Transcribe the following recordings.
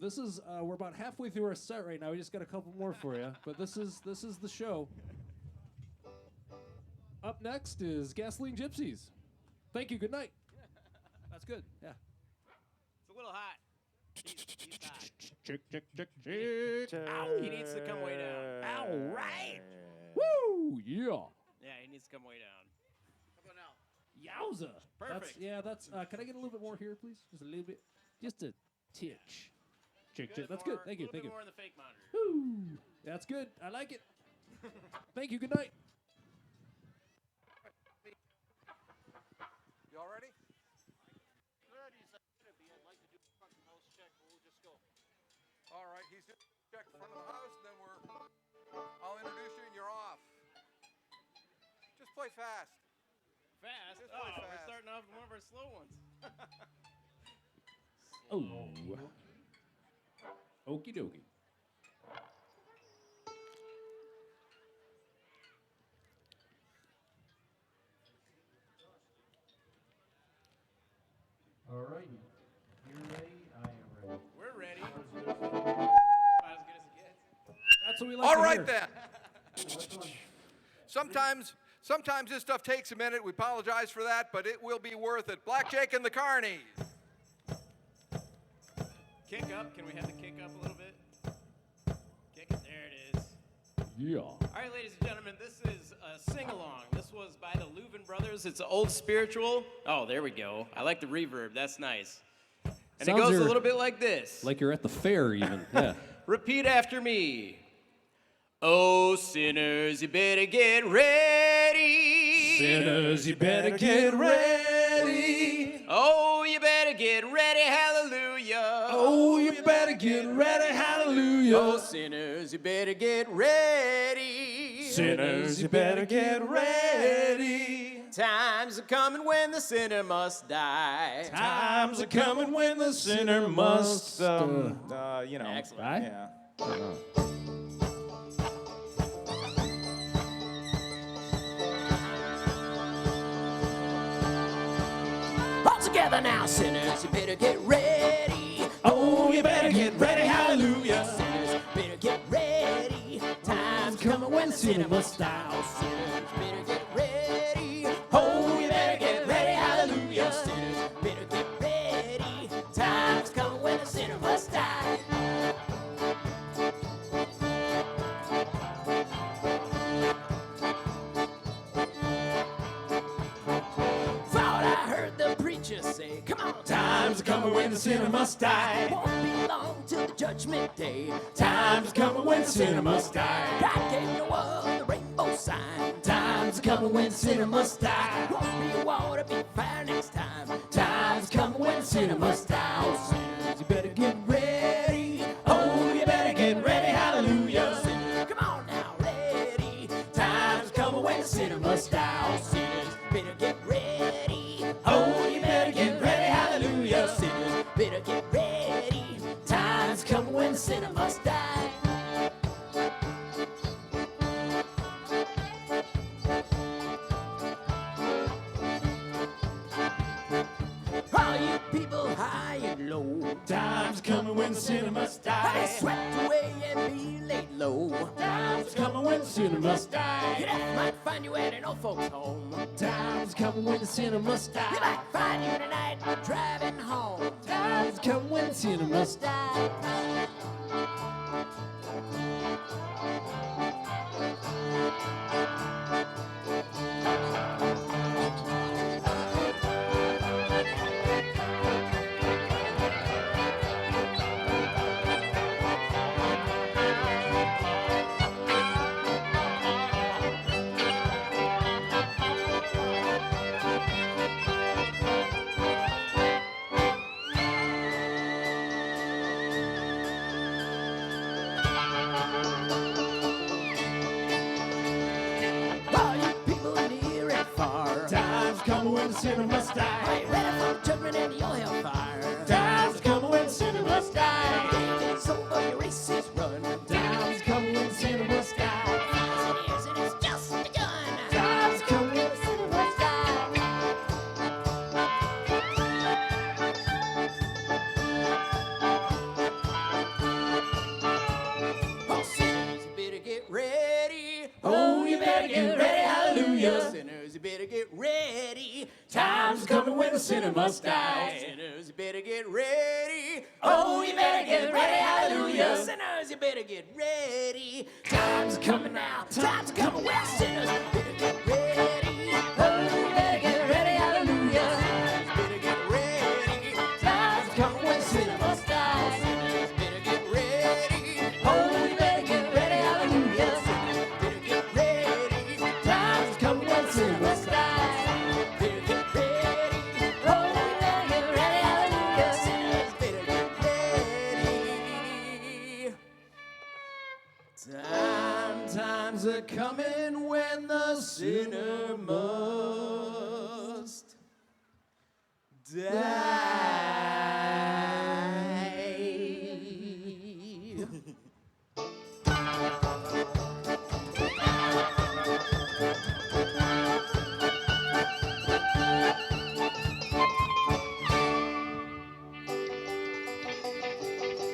This is we're about halfway through our set right now. We just got a couple more for you, but this is the show. Up next is Gasoline Gypsies. Thank you. Good night. That's good. Yeah. It's a little hot. He's hot. Check. Ow, he needs to come way down. All right. Woo! Yeah. Yeah, he needs to come way down. How about now? Yowza. Perfect. That's can I get a little bit more here, please? Just a little bit. Just a titch. Check. That's more, good. Thank you. A little bit more in the fake monitor. Woo! That's good. I like it. Thank you. Good night. You all ready? Good. He's gonna be. I'd like to do a front of house check, but we'll just go. All right, he's just check the front of the house, and then I'll introduce you, and you're off. Just play fast. Fast? Just play We're fast. starting off with one of our slow ones. Oh. Okie dokie. All right. You're ready. I am ready. We're ready. About as good as it gets. That's what we like All to right hear. then. Sometimes this stuff takes a minute. We apologize for that, but it will be worth it. Blackjack and the Carnies. Kick up. Can we have the kick up a little bit? Kick it. There it is. Yeah. All right, ladies and gentlemen, this is a sing-along. This was by the Leuven Brothers. It's an old spiritual. Oh, there we go. I like the reverb. That's nice. And Sounds it goes here a little bit like this. Like you're at the fair, even. Yeah. Repeat after me. Oh, sinners, you better get ready. Sinners, you better get ready. Oh, you better get ready, hallelujah. Oh, you better get ready, hallelujah. Oh, sinners, you better get ready. Sinners, you better get ready. Times are coming when the sinner must die. Times are coming when the sinner must, Excellent. Right? Yeah. All together now, sinners, you better get ready. Oh, you better get ready, hallelujah. Sinners, better get ready. Times coming when the sinner must die. Sinners, better get ready. Oh, you better get ready, hallelujah. Sinners, better get ready. Times coming when the sinner must die. Thought I heard the preacher say, come on, Times are coming when the sinner must die. won't be long till the judgment day. Times are coming when the sinner must die. God gave Noah the rainbow sign. Times are coming when the sinner must die. Won't be water, be fire next time. Times are coming when the sinner must die. Oh, sinners, you better get ready. Oh, you better get ready, hallelujah. Sinners, come on now, ready. Times are coming when the sinner must die. Oh, Sinners, better get ready. oh, you better get ready, hallelujah. Sinners, better get ready. Time's coming when the sinner must die. All you people high and low, Times coming when the sinner must I die. swept away and be laid low. Times coming when the sinner must die. Death might find you at an old folks' home. Times coming when the sinner must You die. might find you tonight driving home. Times coming when the sinner must die. All you people near and far, Times coming when the sinner must are die. you ready for the judgment and your hellfire? Times coming when the sinner must die. The day is over, your race is run. Times coming when the sinner must die. Years and it's just begun. Times coming when the sinner must die. get ready, hallelujah. Sinners, you better get ready. Time's coming when the sinner must die. Sinners, you better get ready. Oh, you better get ready, hallelujah. Sinners, you better get ready. Time's coming now. Time's coming when sinners better get ready. Oh, you better get ready, hallelujah. Sinners, better get ready. Time's coming when sinner must die. Sinners, better get ready. Oh, you better get ready, hallelujah. Sinners, better get ready. Time's coming when sinner must die. Better get ready. Oh, you better get ready, hallelujah. Sinners, better get ready. Times are coming when the sinner must die.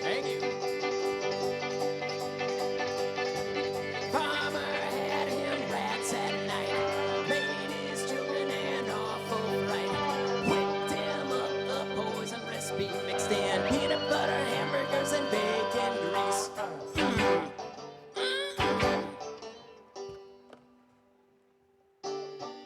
Thank you. Farmer had him rats at night, made his children an awful fright. Whipped him up the poison recipe, mixed in peanut butter, hamburgers, and bacon grease.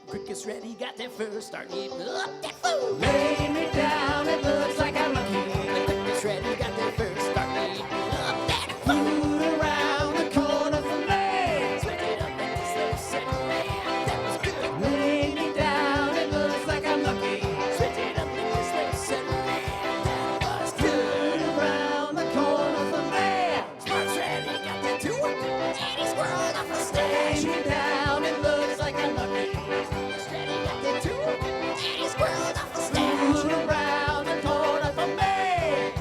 Quickest ready, got there first, start eating up that food. Lay me down, it looks like I'm lucky. The quickest ready, got there first, start eating up that food. Around the corner from me, switch it up and slow set, man, that was good. Lay me down, it looks like I'm lucky. Switch it up and slow set, man, that was good. Around the corner from me, Smart's ready, got there too. And he squirreled off the stage. Lay me down, it looks like I'm lucky. Steady got there too. And he squirreled off the stage. Around the corner from me.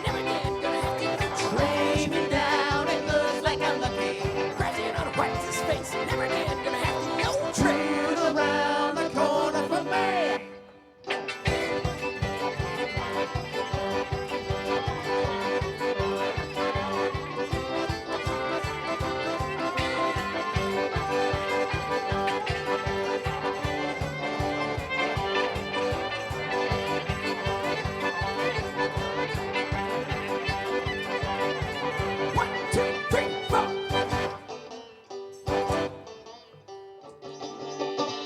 Never again gonna have to lay me down. It looks like I'm lucky. Crashing on a wipes his face. Never again gonna have to no trail around the corner from me. One, two, three, four.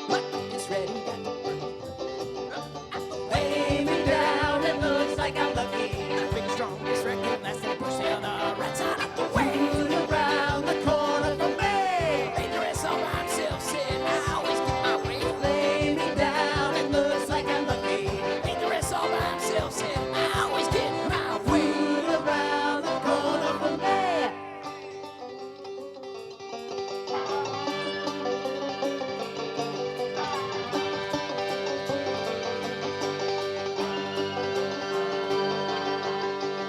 What is ready? Lay me down, it looks like I'm lucky. The big, strongest record, last and push the other rats out of the way. Around the corner from me. Made the rest all by himself, said I always get my way. Lay me down, it looks like I'm lucky. Made the rest all by himself, said I always get my way. Around the corner from me.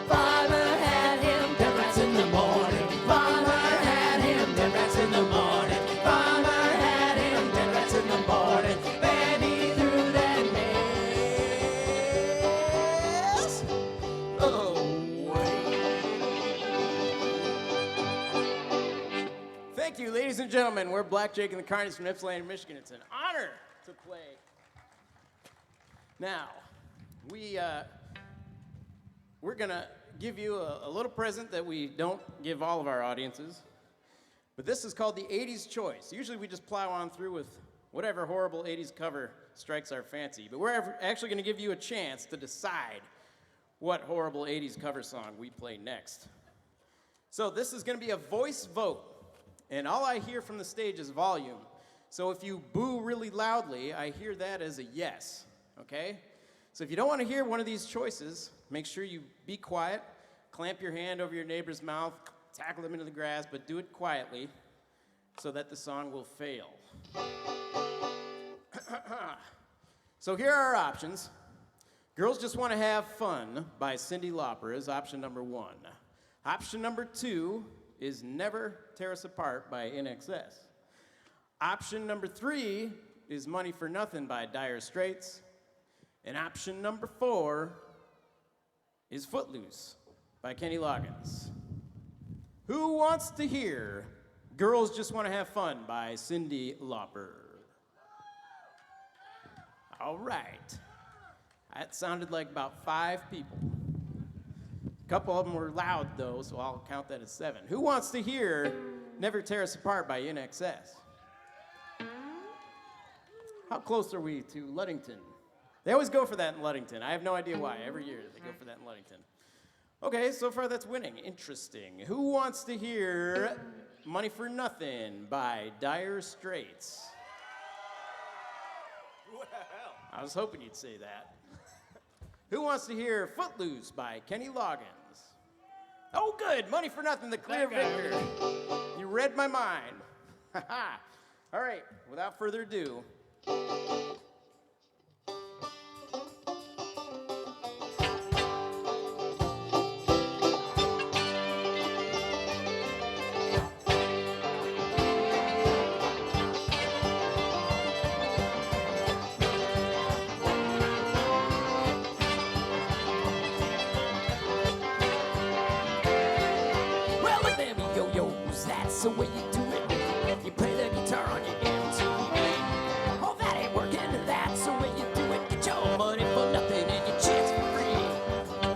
Farmer had him 10 rats in the morning. Farmer had him 10 rats in the morning. Farmer had him 10 rats in the morning. Then he threw that mess away. Thank you, ladies and gentlemen. We're Black Jake and the Carnies from Ypsilanti, Michigan. It's an honor to play. Now, we're gonna give you a little present that we don't give all of our audiences. But this is called the 80s Choice. Usually we just plow on through with whatever horrible 80s cover strikes our fancy. But we're actually gonna give you a chance to decide what horrible 80s cover song we play next. So this is gonna be a voice vote. And all I hear from the stage is volume. So if you boo really loudly, I hear that as a yes, okay? So if you don't want to hear one of these choices, make sure you be quiet, clamp your hand over your neighbor's mouth, tackle them into the grass, but do it quietly so that the song will fail. So here are our options. Girls Just Want to Have Fun by Cyndi Lauper is option number 1. Option number 2 is Never Tear Us Apart by NXS. Option number 3 is Money for Nothing by Dire Straits. And option number 4 is Footloose by Kenny Loggins. Who wants to hear Girls Just Want to Have Fun by Cyndi Lauper. All right. That sounded like about 5 people. A couple of them were loud, though, so I'll count that as 7. Who wants to hear Never Tear Us Apart by INXS? How close are we to Ludington? They always go for that in Ludington. I have no idea why. Every year they go for that in Ludington. Okay, so far that's winning. Interesting. Who wants to hear Money for Nothing by Dire Straits? Well. I was hoping you'd say that. Who wants to hear Footloose by Kenny Loggins? Oh, good. Money for Nothing, the clear victor. You read my mind. All right, without further ado. The way you do it, you play the guitar on your MTV. Oh, that ain't working, that's the way you do it. Get your money for nothing and your chicks for free.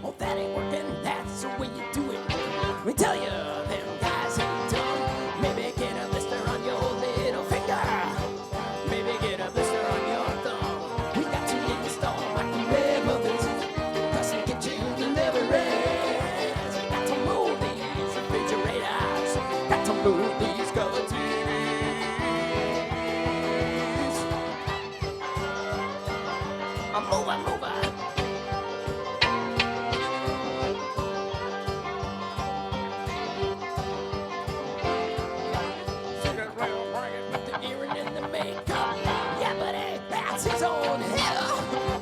Oh, that ain't working, that's the way you do it. Let me tell you, them guys ain't dumb. Maybe get a blister on your little finger. Maybe get a blister on your thumb. We got to install microwave ovens, custom kitchen deliveries. We got to move these refrigerators. Got to move these color TVs. I'm moving. Sit around bragging with the earring and the makeup. Yeah, but hey, that's his own head.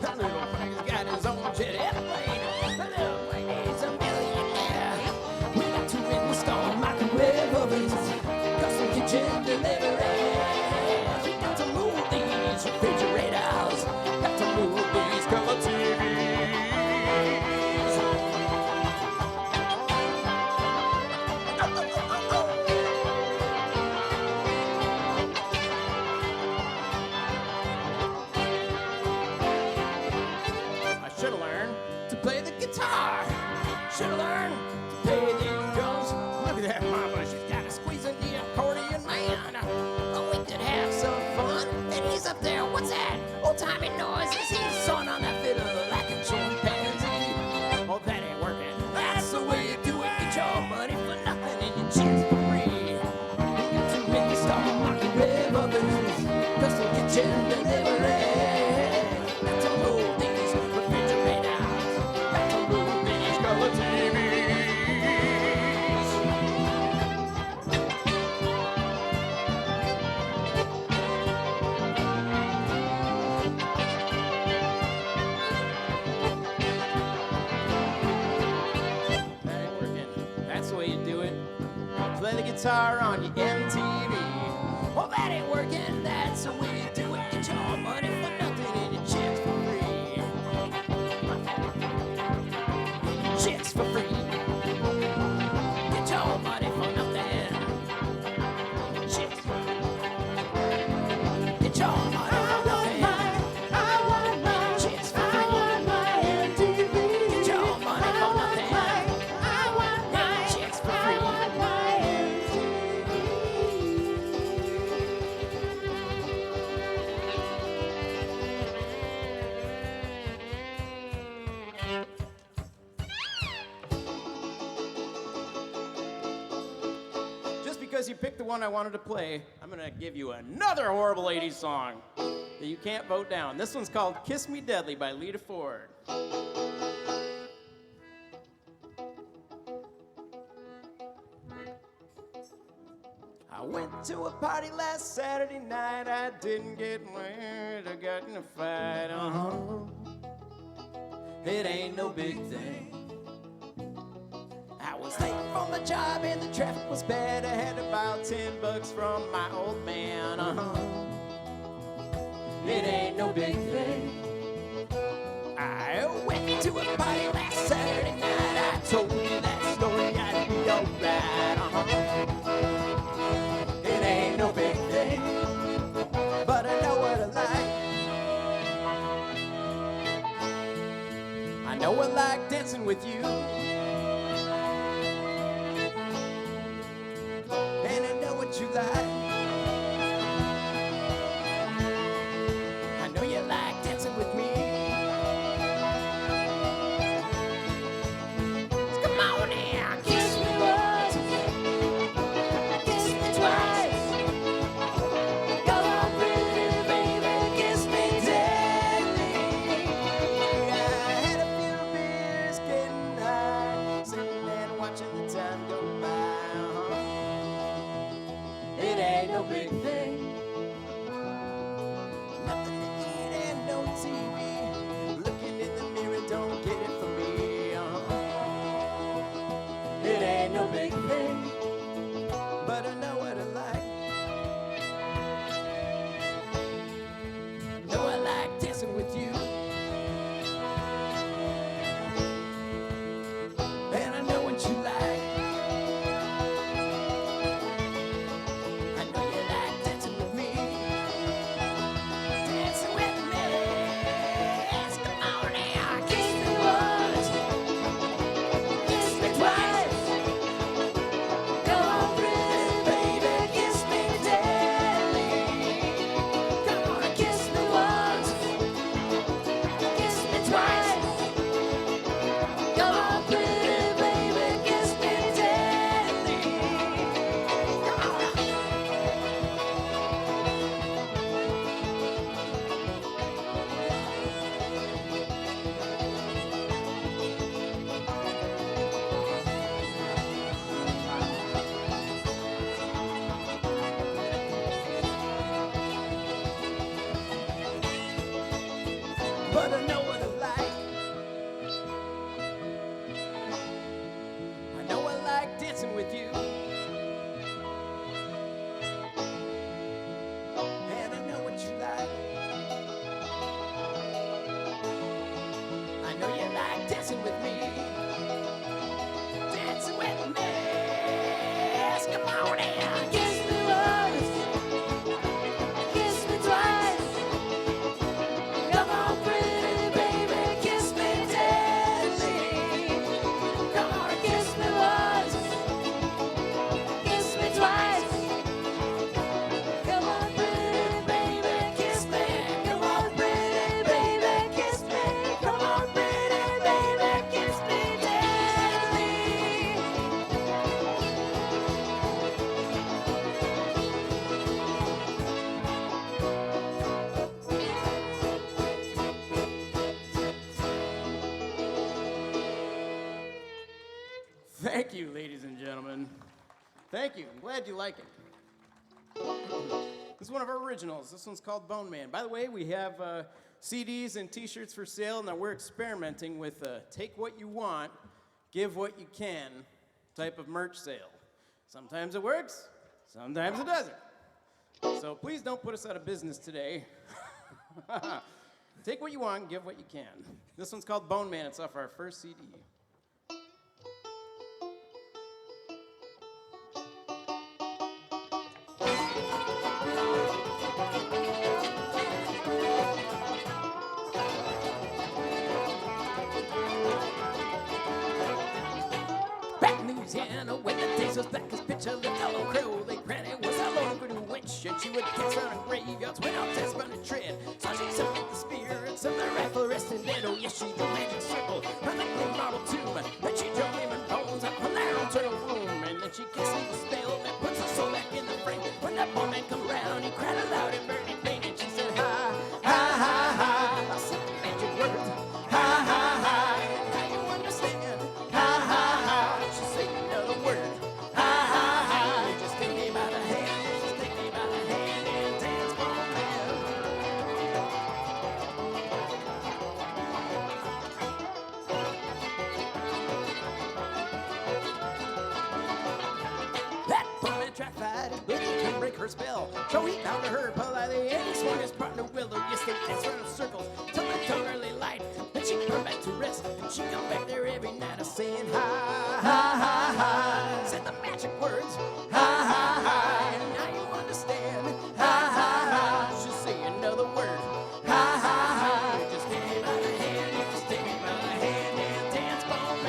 That little thing's got his own jet airplane. That little thing is a millionaire. We got to install microwave ovens, custom kitchen deliveries. We got to move these refrigerators. Got to move these color TVs. I should have learned To play the guitar, should have learned to play these drums. Look at that mama, she's got a squeezing the accordion, man. Oh, we could have some fun. And he's up there, what's that? Old-timey noises. He's sawing on that fiddle like a chimpanzee. Oh, that ain't working. That's the way you do it. Get your money for nothing and your chicks for free. We got to install microwave ovens, custom kitchen delivery. Got to move these refrigerators. Got to move these color TVs. that ain't working. That's the way you do it. Play the guitar on your MTV. Well, that ain't working, that's the way you do it. Get your money for nothing and your chicks for free. Chicks for free. Get your money for nothing. Chicks for free. Get your money for nothing. Chicks for free. Get your money for nothing. Chicks for free. Just because you picked the one I wanted to play, I'm going to give you another horrible 80s song that you can't vote down. This one's called Kiss Me Deadly by Lita Ford. I went to a party last Saturday night. I didn't get married. I got in a fight. It ain't no big thing. I was late from my job and the traffic was bad. I had about $10 from my old man. It ain't no big thing. I went to a party last Saturday night. I told you that story, I'd be alright. with you. And I know what you like. I know you like dancing with me. Come on now, kiss me once, kiss me twice. Go on, pretty baby, kiss me deadly. I had a few beers getting high, sitting and watching the time go by. It ain't no big thing. Nothing to eat and no TV. Looking in the mirror, don't get it for me. It ain't no big thing, but I know what I like. Know I like dancing with you. And I know what you like. I know you like dancing with me. Dancing with me. Yes, come on now. Kiss me once. Kiss me twice. Go on, pretty baby. Kiss me deadly. Come on, kiss me once. Kiss me twice. Come on, pretty baby. Kiss me deadly. Come on. But I know what I like. I know I like dancing with you. And I know what you like. I know you like dancing with me. Dancing with me. Yes, come on now. Kiss me once. Kiss me twice. Come on, pretty baby, kiss me deadly. Come on, kiss me once, kiss me twice. Come on, pretty baby, kiss me. Come on, pretty baby, kiss me. Come on, pretty baby, kiss me deadly. Thank you, ladies and gentlemen. Thank you. I'm glad you like it. This is one of our originals. This one's called Bone Man. By the way, we have CDs and T-shirts for sale. Now we're experimenting with take what you want, give what you can type of merch sale. Sometimes it works, sometimes it doesn't. So please don't put us out of business today. Take what you want, give what you can. This one's called Bone Man. It's off our first CD. Back in Louisiana, when the days was black as pitch, lived a little Crowley granny was a local new witch, and she would dance around in graveyards when out there spun a tread. So she summoned the spirits of the rifle resting dead. Oh yes, she the magic circle from the clean marble tomb. Then she drove him and bones up from their internal room, and then she kissed him the spell that puts her soul back in the frame. When that poor man come round, he cried aloud and burned in pain, and she said, ha, ha, ha, ha. I said the magic words, ha, ha, ha. Now you understand, ha, ha, ha. She said another word, ha, ha, ha. Just take me by the hand, just take me by the hand and dance for me. That woman tried fighting, but he couldn't break her spell. So he bound to her politely, and he swung his partner Willow. Yes, they danced around in circles till the dawn early light. Then she come back to rest, and she come back there every night, saying ha, ha, ha, ha. Said the magic words, ha, ha, ha. And now you understand, ha, ha, ha. She'll say another word, ha, ha, ha. Just take me by the hand, just take me by the hand and dance for me.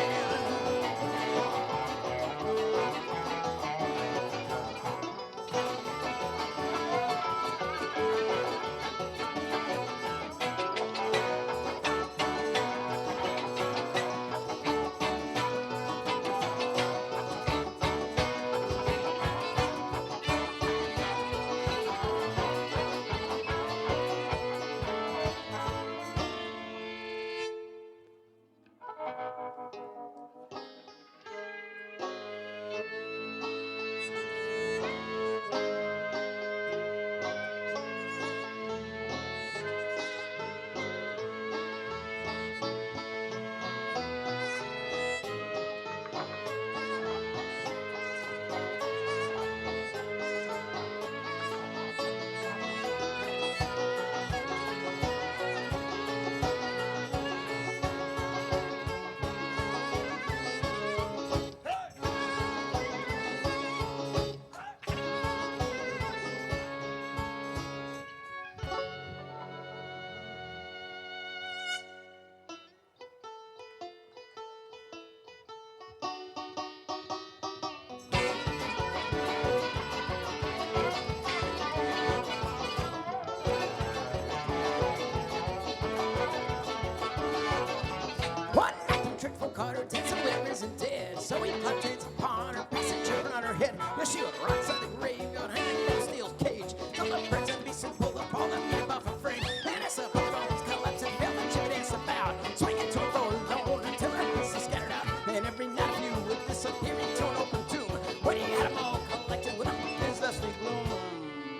cloud chains upon her, passing children on her head. Yeah, she would rock side the graveyard, hanging from a steel cage. Till the birds and beasts and pulled up all the meat above her frame. And as the bones collapsed and fell, and she would dance about, swinging to a forlorn until her pieces scattered out. And every night of you would disappear into an open tomb, when he had them all collected with his dusty gloom.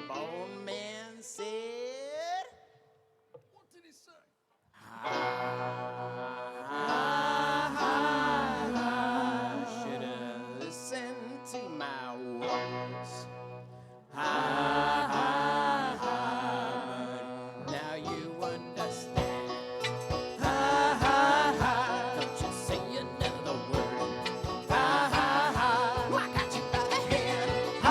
Bone Man said, What did he say? should have listened to my words. But now you understand. Don't you say another word. I got you by the hand. I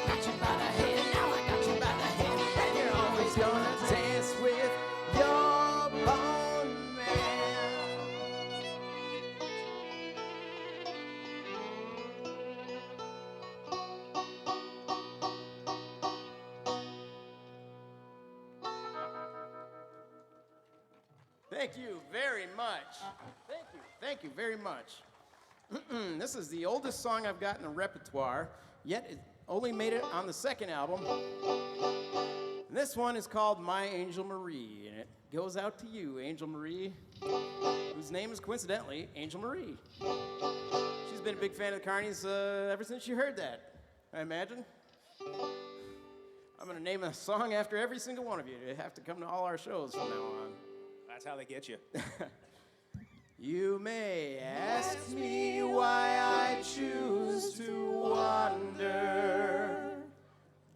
got you by the hand. Now I got you by the hand. And you're always gonna dance with your bone man. Thank you very much. Thank you very much. This is the oldest song I've got in the repertoire, yet it only made it on the second album. And this one is called My Angel Marie, and it goes out to you, Angel Marie, whose name is coincidentally Angel Marie. She's been a big fan of the Carnies ever since she heard that, I imagine. I'm going to name a song after every single one of you. You have to come to all our shows from now on. That's how they get you. You may ask me why I choose to wander,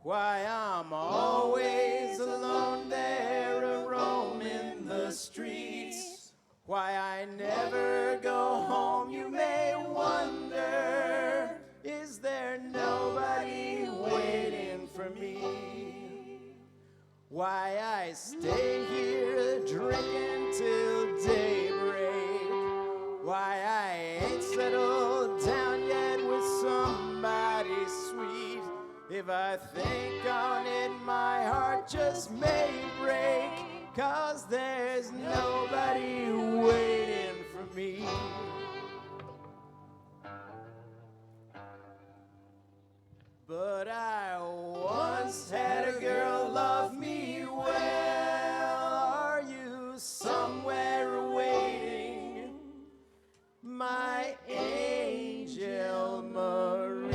why I'm always alone there, a roam in the streets, why I never go home, you may wonder, is there nobody waiting for me? Why I stay here drinking till daybreak, why I ain't settled down yet with somebody sweet. If I think on it, my heart just may break, 'cause there's nobody waiting for me. But I once had a girl love me well. Are you somewhere waiting, my angel Marie?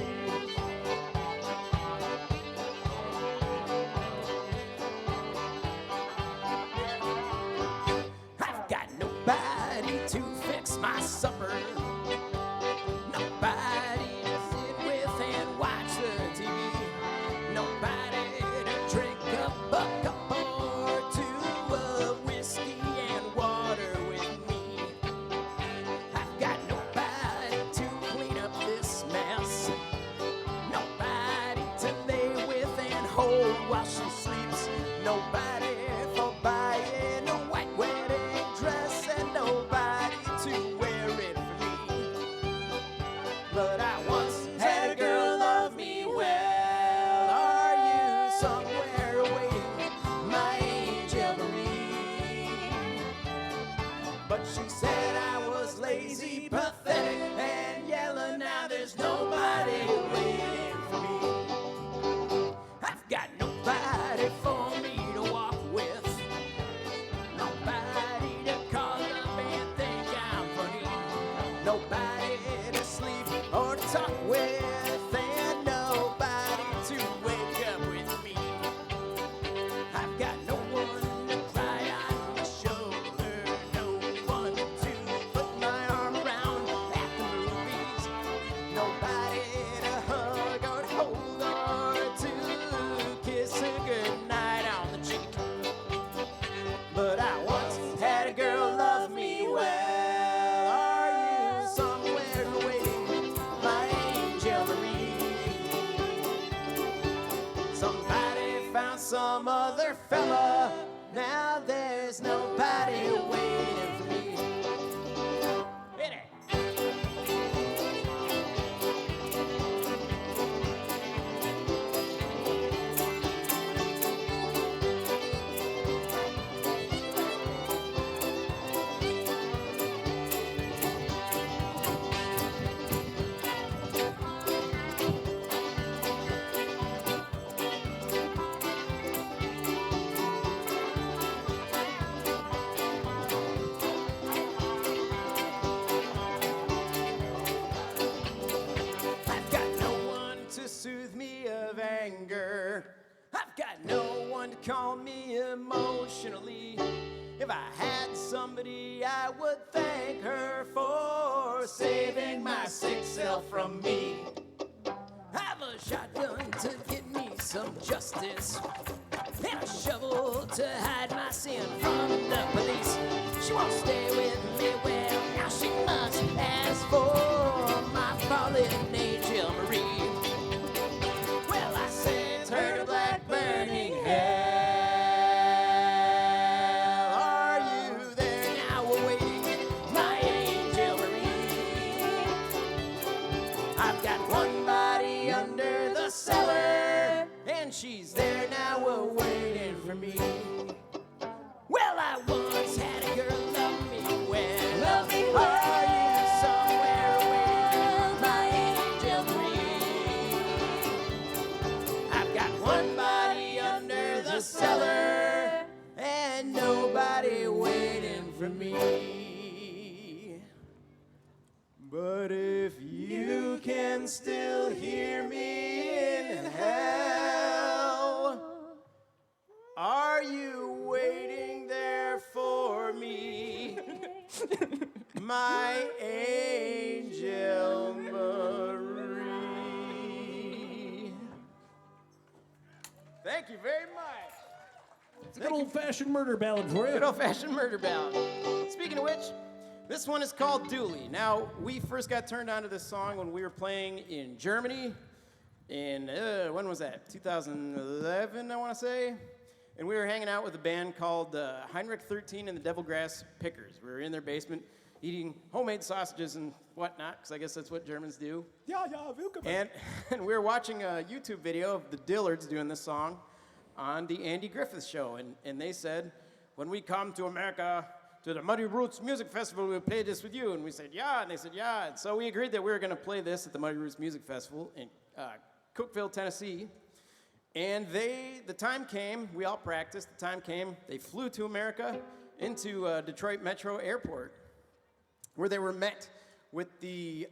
I've got nobody to fix my supper, nobody to sit with and watch the TV, nobody to drink up a cup or two of whiskey and water with me. I've got nobody to clean up this mess, nobody to lay with and hold while she sleeps, nobody for buying a white wedding dress, and nobody to wear it for me. But I once had a girl love me well. Are you somewhere waiting, my angel Marie? But she said I was lazy, pathetic, and yellow. Now there's nobody waiting for me. I've got nobody for me to walk with, nobody to call up and think I'm funny, nobody to sleep or talk with, and nobody to wake up with me. I've got no one to cry on my shoulder, no one to put my arm around at the movies, nobody to hug or hold or to kiss a goodnight on the cheek. But I once had a girl love me well. Are you somewhere waiting, my angel Marie? Somebody found some other fella. Now there's nobody waiting for me. Hit it. one to calm me emotionally. If I had somebody, I would thank her for saving my sick self from me. Have a shotgun to get me some justice, and a shovel to hide my sin from the police. She won't stay with me, well, now she must. As for my fallen angel Marie, well, I sent her to black burning hell. Are you there now awaiting my angel Marie? I've got one body under the cellar, and she's there now waiting for me. Well, I once had a girl love me well. Love me well. Are you somewhere waiting, my angel Marie? I've got one body under the cellar, and nobody waiting for me. But if you can still hear me in hell, are you waiting there for me, my angel Marie? Thank you very much. It's a good old-fashioned murder ballad for you. Good old-fashioned murder ballad. Speaking of which, this one is called Dooley. Now, we first got turned on to this song when we were playing in Germany in, when was that? 2011, I want to say. And we were hanging out with a band called Heinrich 13 and the Devil Grass Pickers. We were in their basement eating homemade sausages and whatnot, because I guess that's what Germans do. Yeah, welcome. And we were watching a YouTube video of the Dillards doing this song on the Andy Griffith Show. And they said, when we come to America, to the Muddy Roots Music Festival, we'll play this with you. And we said, yeah. And they said, yeah. And so we agreed that we were going to play this at the Muddy Roots Music Festival in Cookeville, Tennessee. And the time came, we all practiced, the time came, they flew to America into Detroit Metro Airport, where they were met with the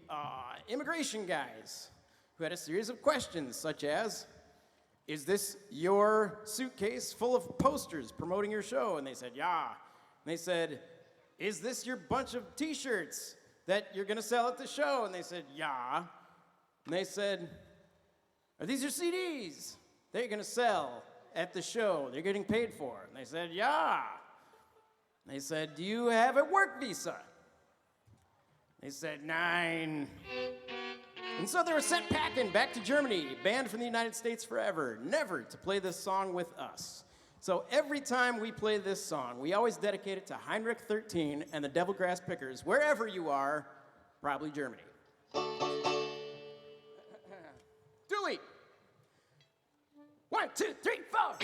immigration guys who had a series of questions, such as, is this your suitcase full of posters promoting your show? And they said, yeah. And they said, is this your bunch of t-shirts that you're going to sell at the show? And they said, yeah. And they said, are these your CDs they're going to sell at the show, they're getting paid for? And they said, yeah. They said, do you have a work visa? They said, 9. And so they were sent packing back to Germany, banned from the United States forever, never to play this song with us. So every time we play this song, we always dedicate it to Heinrich 13 and the Devil Grass Pickers, wherever you are, probably Germany. Dooley! 1, 2, 3, 4.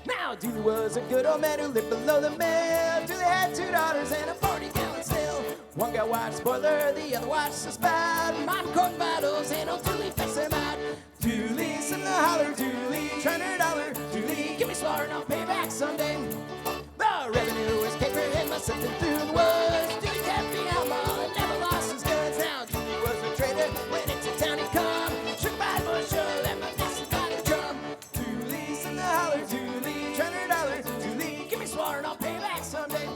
Now, Dooley was a good old man who lived below the mill. Dooley had 2 daughters and a 40-gallon still. One guy watched spoiler, the other watched the spout. Mom court battles and old Dooley fess him out. Dooley, send the holler, Dooley, try a dollar. Dooley, give me slaughter and I'll pay back someday. The revenue was paid for him, but something through the woods. Dooley kept the outlaw and never lost his goods. Now Dooley was a trader when into town he come. Shook by the bushel and my master got a drum. Dooley, send the holler, Dooley, try a dollar. Dooley, give me slaughter and I'll pay back someday.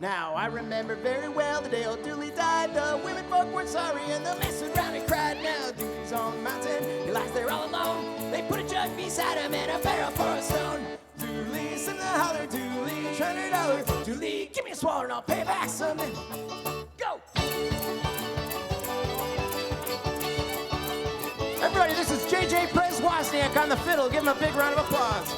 Now I remember very well the day old Dooley died. The women folk weren't sorry and the men stood round and cried. Now Dooley's on the mountain, he lies there all alone. They put a jug beside him and a barrel for a stone. Dooley, send the holler, Dooley, try a dollar. Dooley, give me a swallow and I'll pay back someday. Go! Everybody, this is J.J. Prez-Wozniak on the fiddle. Give him a big round of applause.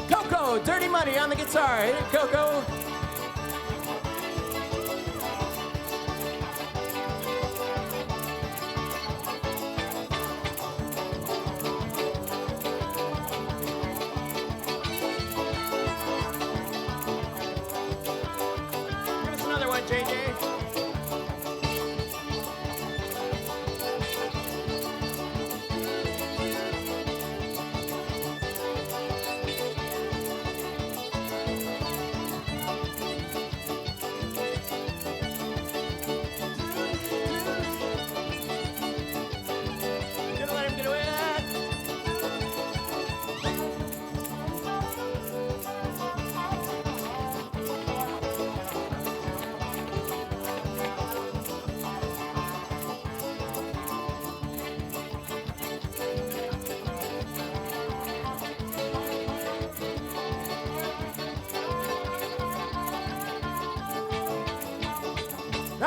Coco, Dirty Money on the guitar. Hit it, Coco. Give us another one, JJ.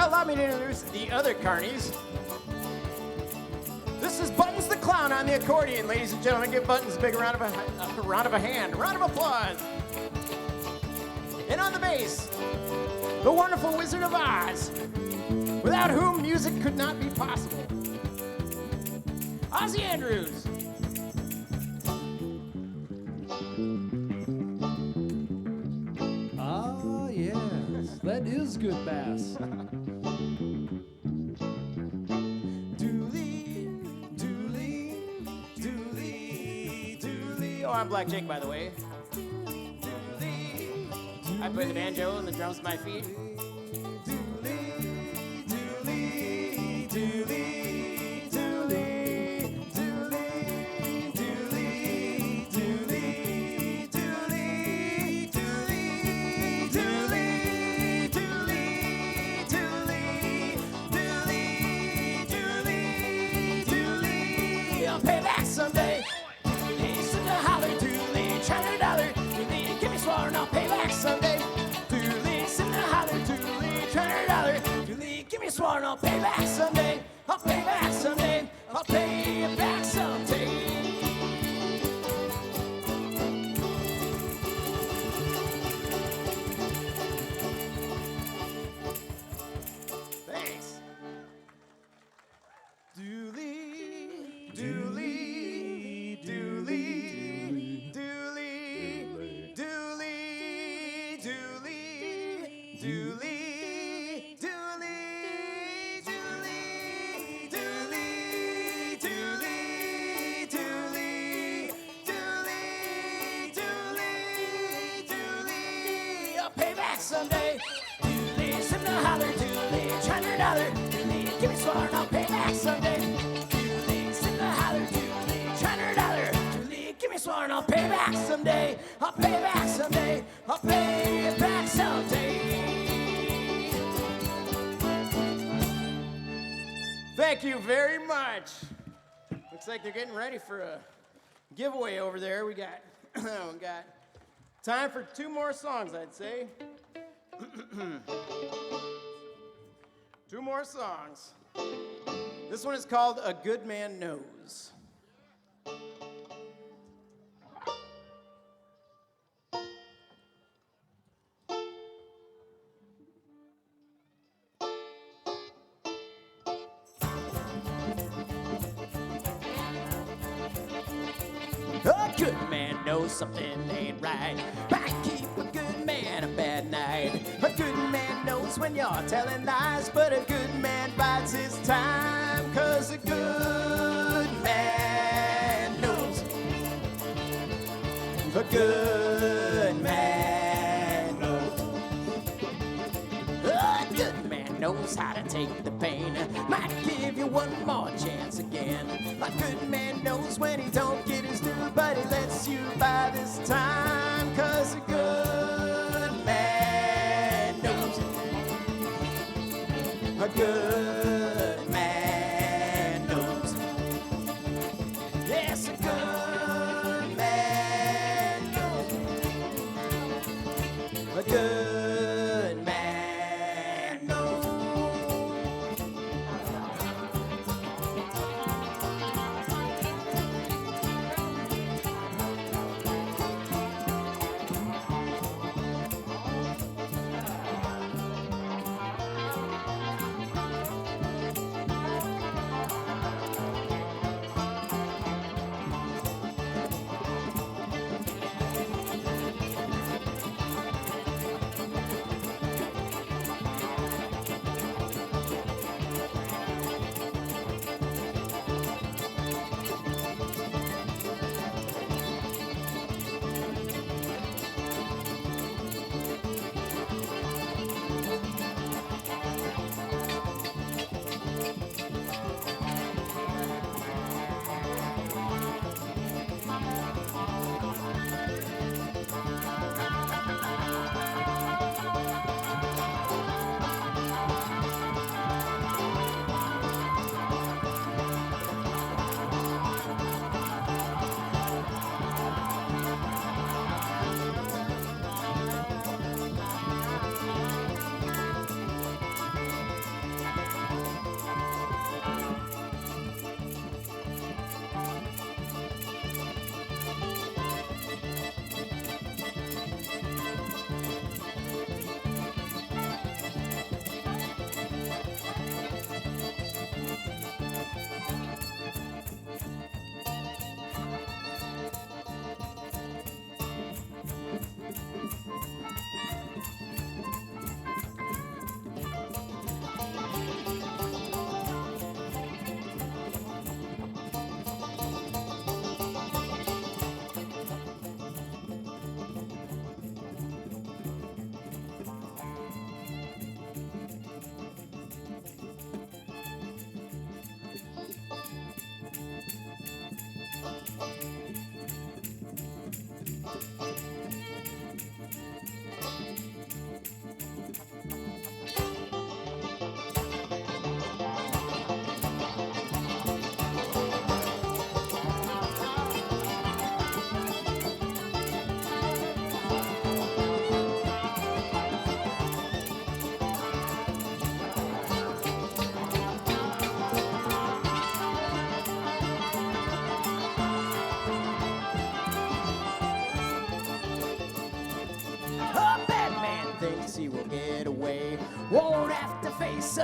Now allow me to introduce the other Carnies. This is Buttons the Clown on the accordion. Ladies and gentlemen, give Buttons a big round of a hand, a round of applause. And on the bass, the wonderful Wizard of Oz, without whom music could not be possible, Ozzy Andrews. Ah, yes. That is good bass. Dooley, Dooley, Dooley, Dooley. Oh, I'm Black Jake, by the way. Dooley. I play the banjo and the drums with my feet. Dooley, Dooley, Dooley, Dooley, Dooley, Dooley, Dooley, Dooley, Dooley, Dooley, Dooley, Dooley, Dooley. I'll pay back someday. Listen to holler, Dooley, try $1. Dooley, give me sworn I'll pay back someday. Dooley, listen to holler, Dooley, try $1. Dooley, give me sworn I'll pay back someday. I'll pay back someday. I'll pay it back someday. Thanks. Dooley, Dooley, Dooley, Dooley, Dooley, Dooley, Dooley, Dooley, Dooley, Dooley, Dooley, Dooley, Dooley, Dooley. I'll pay back someday. Dooley, listen to holler, Dooley, try $1. Dooley, give me sworn I'll pay back someday. Dooley, listen to holler, Dooley, try $1. Dooley, give me sworn I'll pay back someday. I'll pay back someday. I'll pay it back someday. Thank you very much. Looks like they're getting ready for a giveaway over there. We got time for 2 more songs, I'd say. 2 more songs. This one is called A Good Man Knows. A good man knows something ain't right. I keep a good man a bad night. A good man knows when you're telling lies, but a good man bides his time. 'Cause a good man knows. A good man knows. A good man knows how to take the pain. Might give you one more chance again. A good man knows when he don't get his due, but he lets you by this time. 'Cause a good man knows. A good man knows. Yes, a good man knows. A good man knows.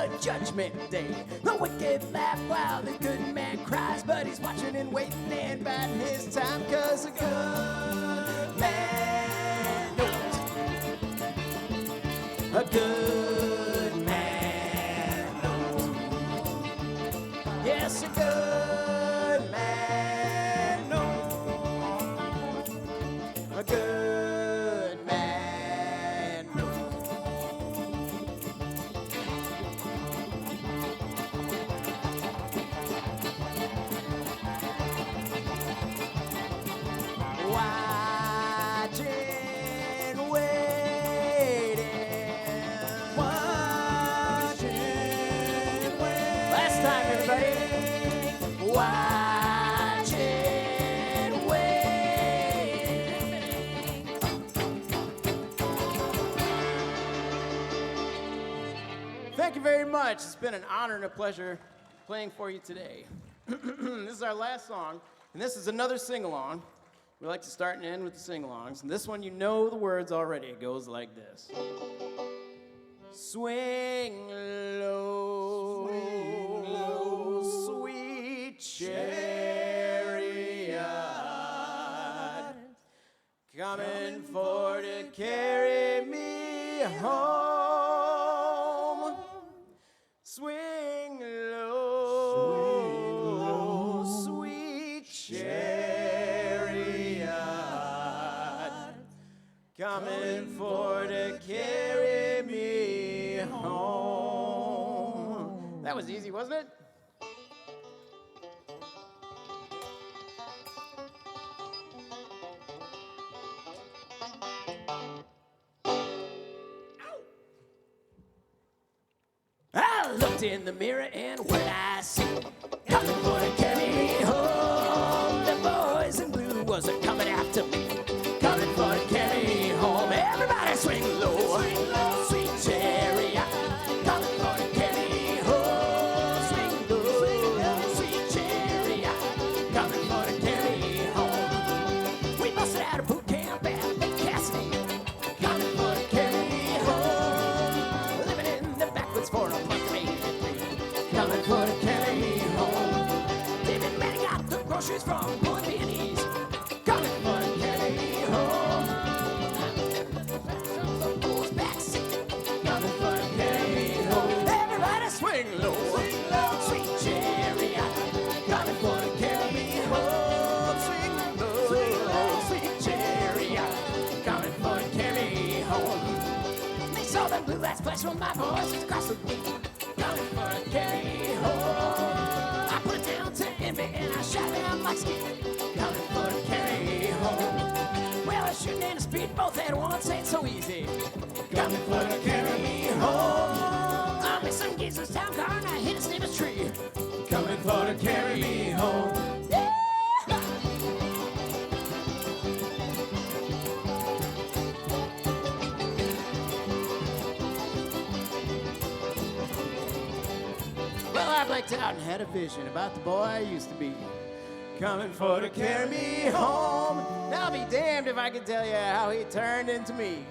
the judgment day. The wicked laugh while the good man cries, but he's watching and waiting and biding his time, 'cause a good man knows. A good man knows. Yes, a good man knows. A good man knows. Watching, waiting. Watching, waiting. Last time, everybody. Watching, waiting. Thank you very much. It's been an honor and a pleasure playing for you today. This is our last song, and this is another sing-along. We like to start and end with the sing-alongs, and this one, you know the words already. It goes like this. Swing low, sweet chariot, coming for to carry me home. Swing low, sweet chariot, coming for to carry me home. That was easy, wasn't it? I looked in the mirror and what did I see? Coming for to carry me home. The boys in blue was a coming after me. Coming for to carry me home. Everybody swing low, sweet chariot. Coming for to carry me home. Swing low, sweet chariot. Coming for to carry me home. We busted out of boot camp at Lake Cassidy. Coming for to carry me home. Living in the backwoods for a month of 83. Coming for to carry me home. David Manning got the groceries from Pulling Peonies. Coming for to carry me home. Some fool's backseat. Coming for to carry me home. Everybody swing low, sweet chariot. Coming for to carry me home. Swing low, sweet chariot. Coming for to carry me home. They saw them blue lights flash from my voice across the room. Coming for to carry me home. I put it down to envy and I shot them like ski. Coming for to carry me home. Well, a shooting and a speed both at once ain't so easy. Coming for to carry me home. I met some geezer's town car and I hit his neighbor's tree. Coming for to carry me home. Yeah. Well, I blanked out and had a vision about the boy I used to be. Coming for to carry me home. Now I'll be damned if I can tell you how he turned into me.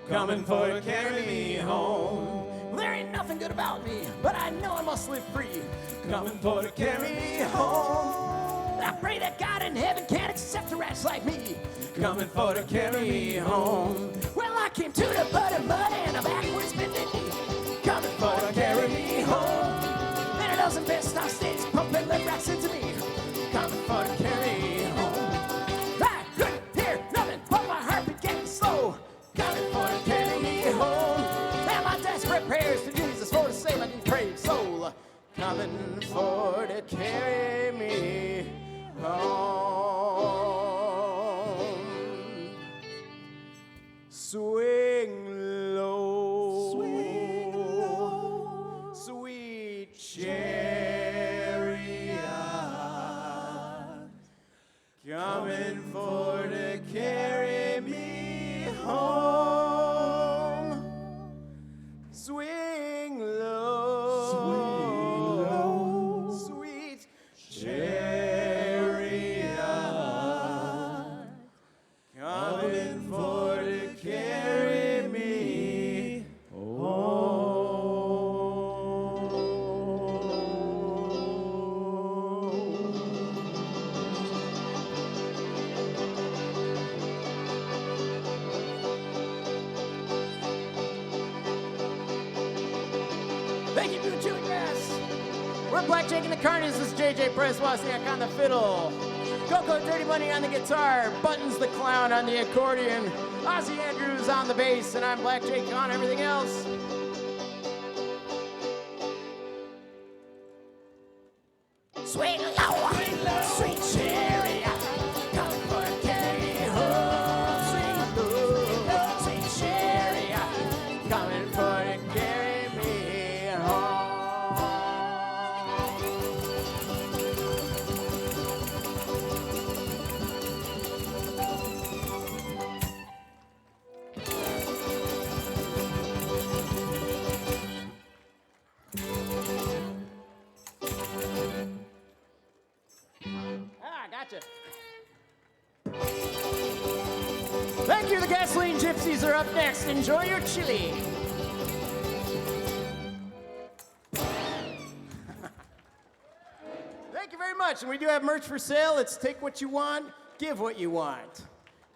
Coming for to carry me home. Well, there ain't nothing good about me, but I know I must live free. Coming for to carry me home. I pray that God in heaven can't accept a wretch like me. Coming for to carry me home. Well, I came to the butt of mud and a backwards bending knee. Coming For to carry me home. and a dozen best off states pumping left racks into me. Coming for to carry me home. I couldn't hear nothing but my heart began to slow. Coming for to carry me home. And my desperate prayers to Jesus for to save my depraved soul. Coming for to carry me home. Swing low, sweet chariot, coming for to carry me home. Swing low, sweet chariot, coming for to carry me home. chili grass. We're Black Jake and the Carnies. This is JJ Press-Wozniak on the fiddle. Coco Dirty Money on the guitar. Buttons the Clown on the accordion. Ozzy Andrews on the bass. And I'm Black Jake on everything else. Sweet low, sweet cherry, come for a carry home. Sweet low, sweet cherry, coming for to carry me home. Gotcha. Thank you. The Gasoline Gypsies are up next. Enjoy your chili. Thank you very much. And we do have merch for sale. It's take what you want, give what you want.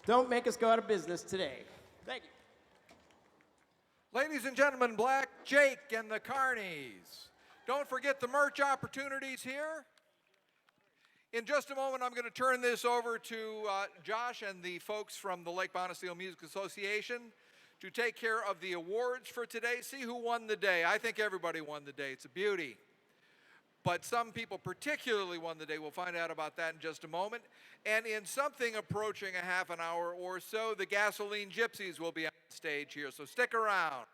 Don't make us go out of business today. Thank you. Ladies and gentlemen, Black Jake and the Carnies. Don't forget the merch opportunities here. In just a moment, I'm going to turn this over to Josh and the folks from the Lake Montesteel Music Association to take care of the awards for today. See who won the day. I think everybody won the day. It's a beauty. But some people particularly won the day. We'll find out about that in just a moment. And in something approaching a half an hour or so, the Gasoline Gypsies will be on stage here. So stick around.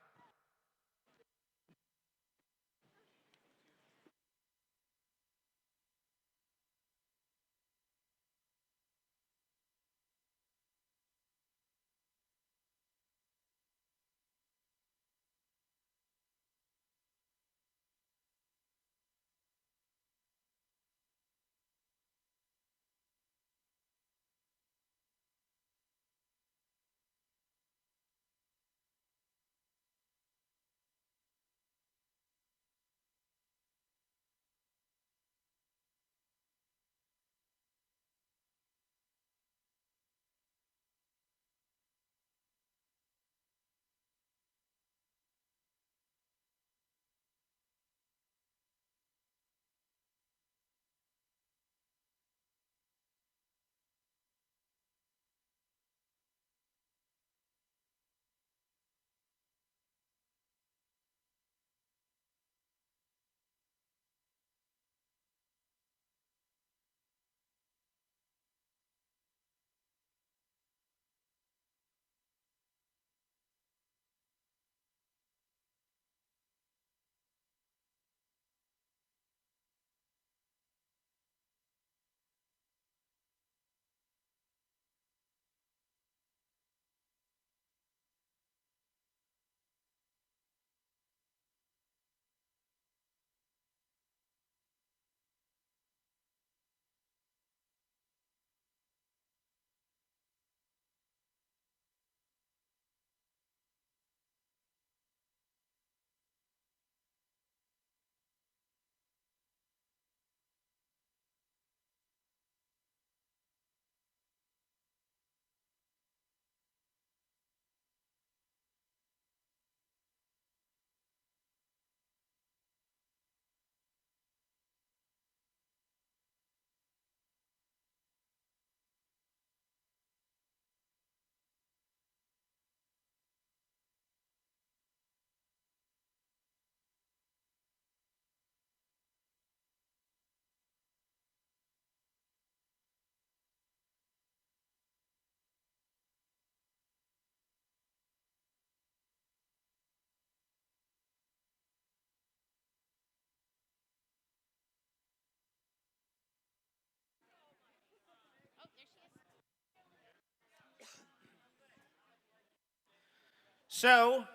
So,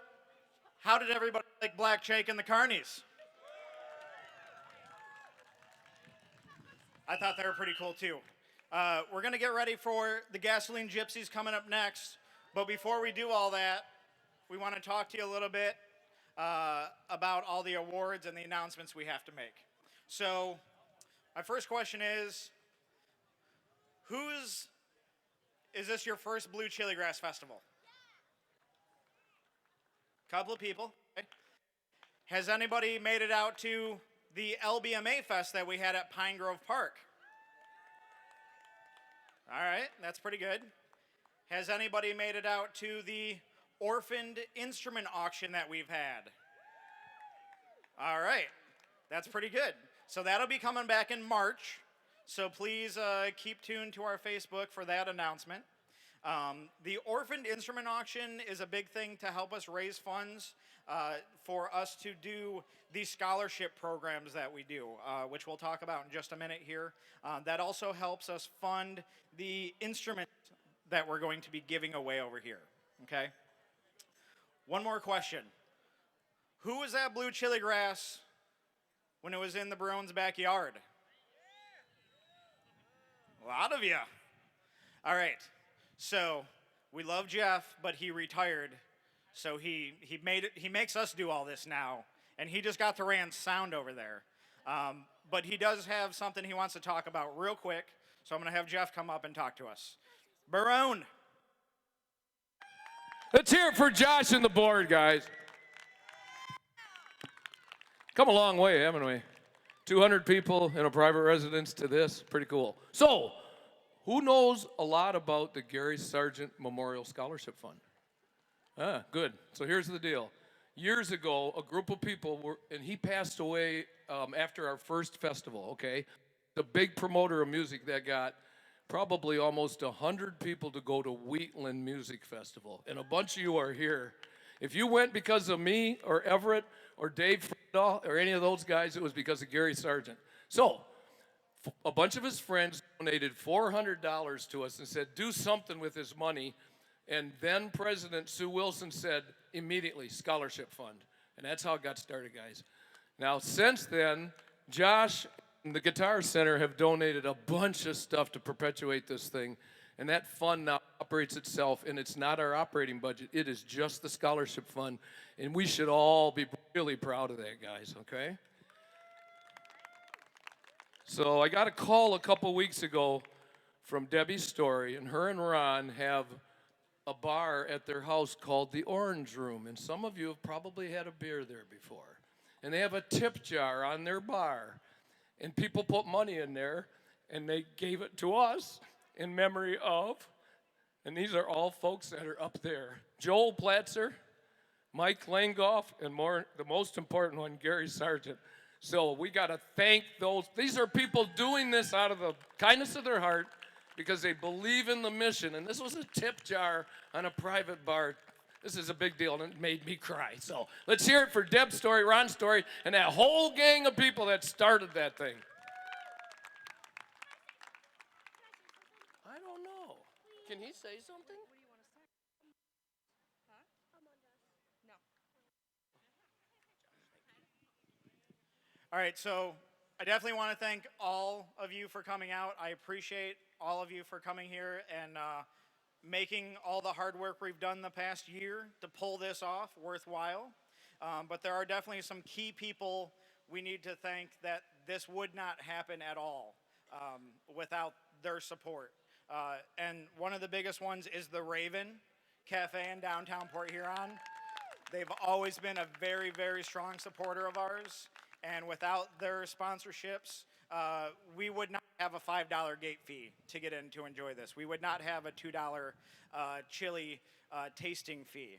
how did everybody like Black Jake and the Carnies? I thought they were pretty cool too. We're going to get ready for the Gasoline Gypsies coming up next. But before we do all that, we want to talk to you a little bit about all the awards and the announcements we have to make. So, my first question is this your first Blue Chili Grass Festival? Couple of people. Okay. Has anybody made it out to the LBMA Fest that we had at Pine Grove Park? All right, that's pretty good. Has anybody made it out to the orphaned instrument auction that we've had? All right, that's pretty good. So that'll be coming back in March. So please keep tuned to our Facebook for that announcement. The orphaned instrument auction is a big thing to help us raise funds for us to do these scholarship programs that we do, which we'll talk about in just a minute here. That also helps us fund the instruments that we're going to be giving away over here, okay? One more question. Who was at Blue Chili Grass when it was in the Bruins' backyard? A lot of you. All right. So we love Jeff, but he retired. So he makes us do all this now. And he just got to ran sound over there. But he does have something he wants to talk about real quick. So I'm going to have Jeff come up and talk to us. Barone. Let's hear it for Josh and the board, guys. Come a long way, haven't we? 200 people in a private residence to this. Pretty cool. So, who knows a lot about the Gary Sargent Memorial Scholarship Fund? Good. So here's the deal. Years ago, a group of people were, and he passed away after our first festival, okay? The big promoter of music that got probably almost 100 people to go to Wheatland Music Festival. And a bunch of you are here. If you went because of me or Everett or Dave Friedel or any of those guys, it was because of Gary Sargent. So, a bunch of his friends donated $400 to us and said, do something with this money. And then President Sue Wilson said, immediately, scholarship fund. And that's how it got started, guys. Now, since then, Josh and the Guitar Center have donated a bunch of stuff to perpetuate this thing. And that fund now operates itself, and it's not our operating budget. It is just the scholarship fund. And we should all be really proud of that, guys, okay? So I got a call a couple weeks ago from Debbie Story, and her and Ron have a bar at their house called the Orange Room. And some of you have probably had a beer there before. And they have a tip jar on their bar. And people put money in there, and they gave it to us in memory of, and these are all folks that are up there. Joel Platzer, Mike Langoff, and the most important one, Gary Sargent. So we got to thank those. These are people doing this out of the kindness of their heart because they believe in the mission. And this was a tip jar on a private bar. This is a big deal, and it made me cry. So let's hear it for Deb Story, Ron Story, and that whole gang of people that started that thing. I don't know. Can he say something? All right, so I definitely want to thank all of you for coming out. I appreciate all of you for coming here and making all the hard work we've done the past year to pull this off worthwhile. But there are definitely some key people we need to thank that this would not happen at all without their support. And one of the biggest ones is the Raven Cafe in downtown Port Huron. They've always been a very, very strong supporter of ours. And without their sponsorships, we would not have a $5 gate fee to get in to enjoy this. We would not have a $2 chili tasting fee.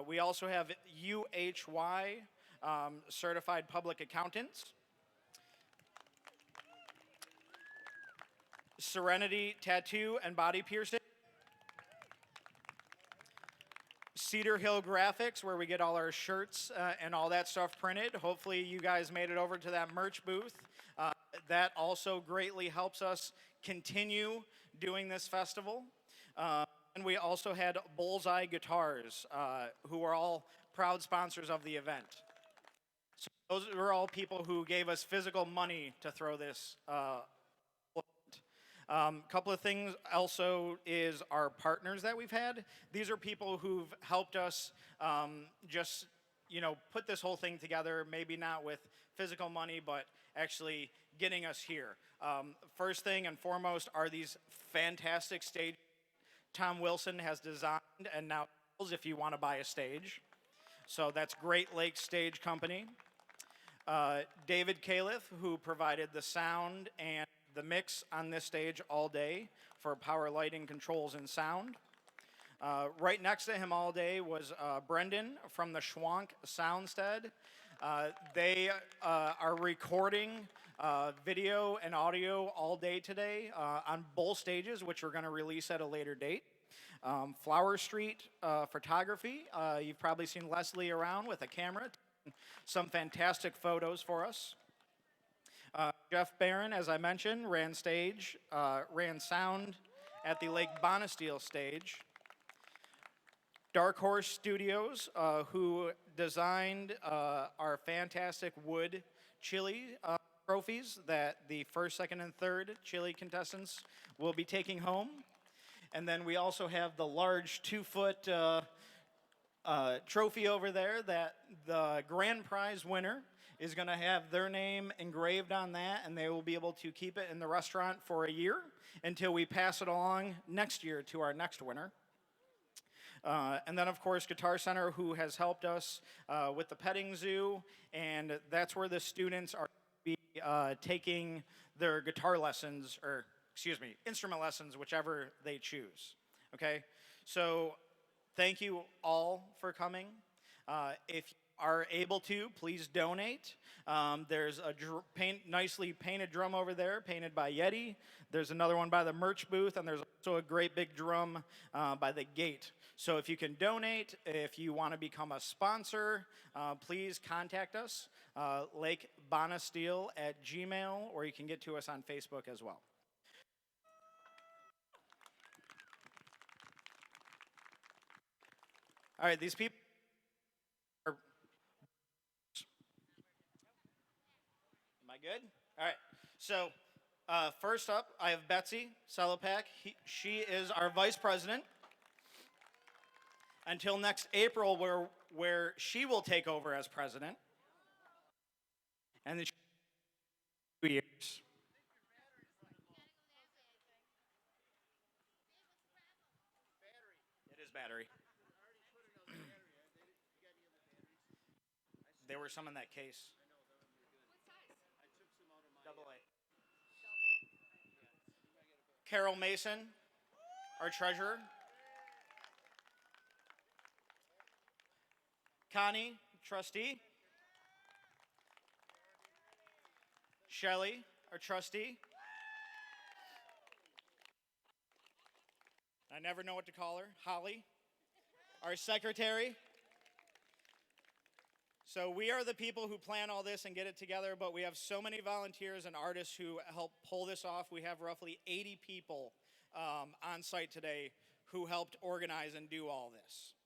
We also have UHY, Certified Public Accountants. Serenity Tattoo and Body Piercing. Cedar Hill Graphics, where we get all our shirts and all that stuff printed. Hopefully you guys made it over to that merch booth. That also greatly helps us continue doing this festival. And we also had Bullseye Guitars, who are all proud sponsors of the event. So those were all people who gave us physical money to throw this couple of things also is our partners that we've had. These are people who've helped us just, put this whole thing together, maybe not with physical money, but actually getting us here. First thing and foremost are these fantastic stages Tom Wilson has designed and now if you want to buy a stage. So that's Great Lakes Stage Company. David Califf, who provided the sound and the mix on this stage all day for power lighting, controls, and sound. Right next to him all day was Brendan from the Schwank Soundstead. They are recording video and audio all day today on both stages, which we're going to release at a later date. Flower Street Photography. You've probably seen Leslie around with a camera. Some fantastic photos for us. Jeff Barron, as I mentioned, ran sound at the Lake Bonesteel stage. Dark Horse Studios, who designed our fantastic wood chili trophies that the first, second, and third chili contestants will be taking home. And then we also have the large 2-foot trophy over there that the grand prize winner is going to have their name engraved on that, and they will be able to keep it in the restaurant for a year until we pass it along next year to our next winner. And then, of course, Guitar Center, who has helped us with the petting zoo, and that's where the students are be taking their guitar lessons, or instrument lessons, whichever they choose. Okay, so thank you all for coming. If you are able to, please donate. There's a nicely painted drum over there, painted by Yeti. There's another one by the merch booth, and there's also a great big drum by the gate. So if you can donate, if you want to become a sponsor, please contact us, lakebonesteel@gmail, or you can get to us on Facebook as well. All right, these people are... Am I good? All right, so first up, I have Betsy Selapak. She is our vice president until next April, where she will take over as president. And then 2 years. It is battery. There were some in that case. Double A. Carol Mason, our treasurer. Connie, trustee. Shelley, our trustee. I never know what to call her. Holly, our secretary. So we are the people who plan all this and get it together, but we have so many volunteers and artists who help pull this off. We have roughly 80 people on site today who helped organize and do all this.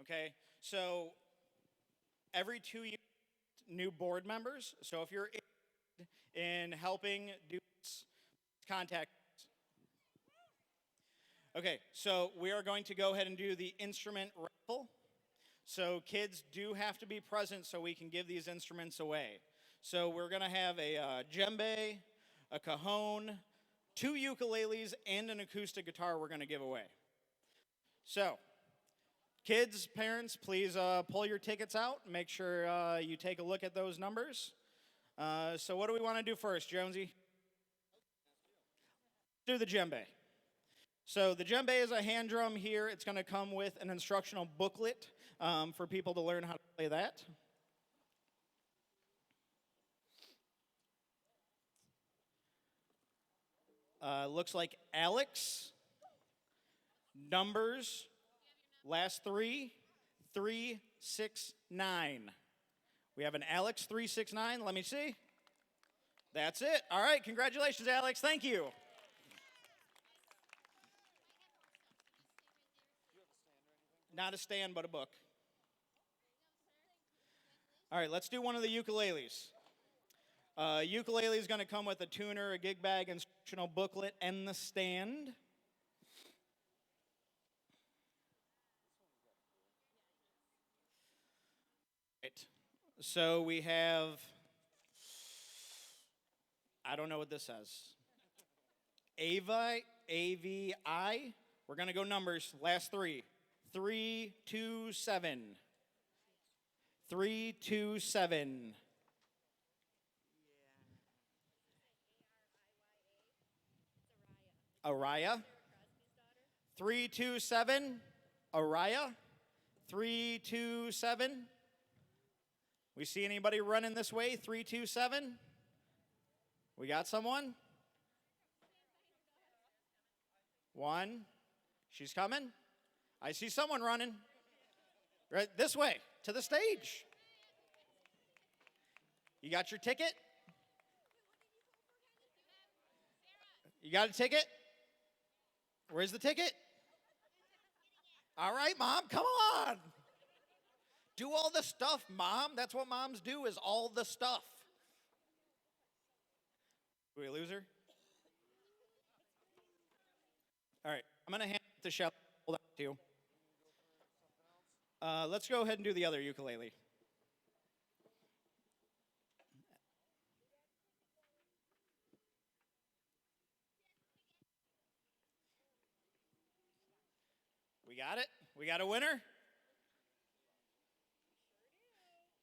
Okay, so every 2 years, new board members. So if you're interested in helping do this, contact us. Okay, so we are going to go ahead and do the instrument raffle. So kids do have to be present so we can give these instruments away. So we're going to have a djembe, a cajon, 2 ukuleles, and an acoustic guitar we're going to give away. So kids, parents, please pull your tickets out. Make sure you take a look at those numbers. So what do we want to do first, Jonesy? Do the djembe. So the djembe is a hand drum here. It's going to come with an instructional booklet for people to learn how to play that. Looks like Alex. Numbers. Last 369. We have an Alex 369. Let me see. That's it. All right. Congratulations, Alex. Thank you. Not a stand, but a book. All right, let's do one of the ukuleles. Ukulele is going to come with a tuner, a gig bag, instructional booklet, and the stand. Right. So we have, I don't know what this says. AVI, AVI. We're going to go numbers, last 3. 327. 327. Araya. 327. Araya. 327. We see anybody running this way? 327. We got someone? One. She's coming. I see someone running. Right this way, to the stage. You got your ticket? You got a ticket? Where's the ticket? All right, Mom, come on. Do all the stuff, Mom. That's what moms do, is all the stuff. Do we lose her? All right, I'm going to hand it to Shelly. Hold on to you. Let's go ahead and do the other ukulele. We got it? We got a winner?